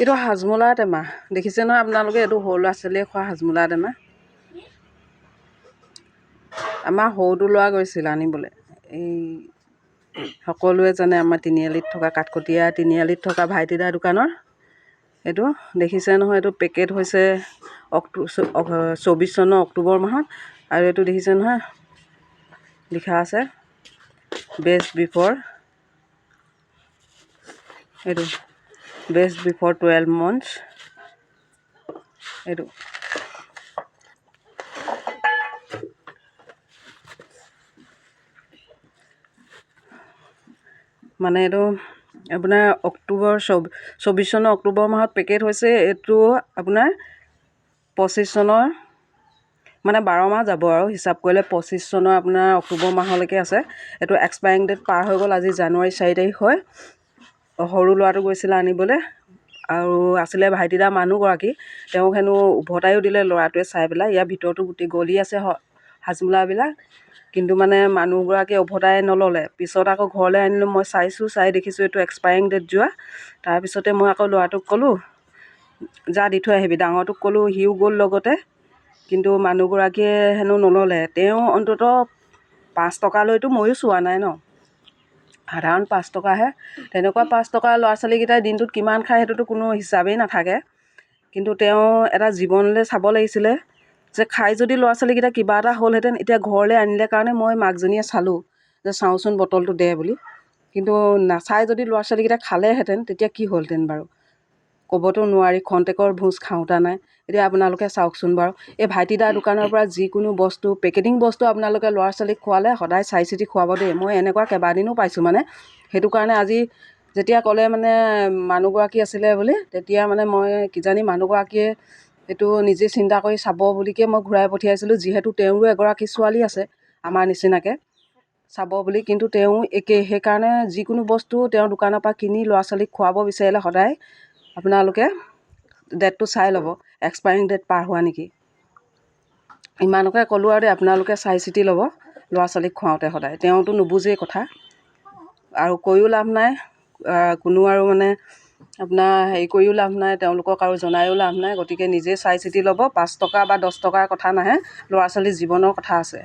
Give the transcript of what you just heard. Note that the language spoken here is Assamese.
এইটো হাজমোলা টেমা দেখিছে নহয় আপোনালোকে। এইটো সৰু ল'ৰা ছোৱালীয়ে খোৱা হাজমোলা টেমা। আমাৰ সৰুটো ল'ৰা গৈছিল আনিবলৈ। এই সকলোৱে জানে আমাৰ তিনিআলিত থকা কাঠকটীয়া তিনিআলিত থকা ভাইটিদাৰ দোকানৰ। এইটো দেখিছে নহয়। এইটো পেকেট হৈছে 24 চনৰ অক্টোবৰ মাহত। আৰু এইটো দেখিছে নহয় লিখা আছে বেষ্ট বিফৰ। এইটো বেষ্ট বিফৰ 12 months। এইটো মানে এইটো আপোনাৰ অক্টোবৰ 24 চনৰ অক্টোবৰ মাহত পেকেট হৈছে। এইটো আপোনাৰ 25 চনৰ মানে 12 মাহ যাব আৰু হিচাপ কৰিলে 25 চনৰ আপোনাৰ অক্টোবৰ মাহলৈকে আছে। এইটো এক্সপায়াৰিং ডেট পাৰ হৈ গ'ল। আজি জানুৱাৰী 4 তাৰিখ হয়। সৰু ল'ৰাটো গৈছিলে আনিবলৈ আৰু আছিলে ভাইটিদাৰ মানুহগৰাকী। তেওঁক হেনো উভতাইও দিলে ল'ৰাটোৱে চাই পেলাই। ইয়াৰ ভিতৰতো গোটেই গলি আছে হাজমোলাবিলাক, কিন্তু মানে মানুহগৰাকীয়ে উভতাই নল'লে। পিছত আকৌ ঘৰলৈ আনিলোঁ। মই চাইছোঁ, চাই দেখিছোঁ এইটো এক্সপায়াৰিং ডেট যোৱা। তাৰপিছতে মই আকৌ ল'ৰাটোক ক'লোঁ যা দি থৈ আহিবি। ডাঙৰটোক ক'লোঁ, সিও গ'ল লগতে। কিন্তু মানুহগৰাকীয়ে হেনো নল'লে। তেওঁ অন্ততঃ 5 টকালৈতো ময়ো চোৱা নাই ন, সাধাৰণ 5 টকাহে। তেনেকুৱা 5 টকা ল'ৰা ছোৱালীকেইটাই দিনটোত কিমান খায় সেইটোতো কোনো হিচাপেই নাথাকে। কিন্তু তেওঁ এটা জীৱনলৈ চাব লাগিছিলে যে খাই যদি ল'ৰা ছোৱালীকেইটা কিবা এটা হ'লহেঁতেন। এতিয়া ঘৰলৈ আনিলে কাৰণে মই মাকজনীয়ে চালোঁ যে চাওঁচোন বটলটো দে বুলি। কিন্তু নাচাই যদি ল'ৰা ছোৱালীকেইটা খালেহেঁতেন তেতিয়া কি হ'লহেঁতেন বাৰু ক'বতো নোৱাৰি। খন্তেকৰ ভোজ খাওঁতা নাই। এতিয়া আপোনালোকে চাওকচোন বাৰু। এই ভাইটিদাৰ দোকানৰ পৰা যিকোনো বস্তু পেকেটিং বস্তু আপোনালোকে ল'ৰা ছোৱালীক খোৱালে সদায় চাই চিতি খুৱাব দেই। মই এনেকুৱা কেইবাদিনো পাইছোঁ মানে। সেইটো কাৰণে আজি যেতিয়া ক'লে মানে মানুহগৰাকী আছিলে বুলি, তেতিয়া মানে মই কিজানি মানুহগৰাকীয়ে এইটো নিজে চিন্তা কৰি চাব বুলিকে মই ঘূৰাই পঠিয়াইছিলোঁ। যিহেতু তেওঁৰো এগৰাকী ছোৱালী আছে আমাৰ নিচিনাকৈ চাব বুলি। কিন্তু তেওঁ একেই। সেইকাৰণে যিকোনো বস্তু তেওঁৰ দোকানৰ পৰা কিনি ল'ৰা ছোৱালীক খুৱাব বিচাৰিলে সদায় আপোনালোকে ডেটটো চাই ল'ব, এক্সপায়াৰিং ডেট পাৰ হোৱা নেকি। ইমানকে ক'লোঁ আৰু দেই, আপোনালোকে চাই চিতি ল'ব ল'ৰা ছোৱালীক খুৱাওঁতে সদায়। তেওঁতো নুবুজেই কথা আৰু কৈও লাভ নাই। কোনো আৰু মানে আপোনাৰ হেৰি কৰিও লাভ নাই, তেওঁলোকক আৰু জনায়ো লাভ নাই। গতিকে নিজে চাই চিতি ল'ব। 5 টকা বা 10 টকাৰ কথা নাহে, ল'ৰা ছোৱালীৰ জীৱনৰ কথা আছে।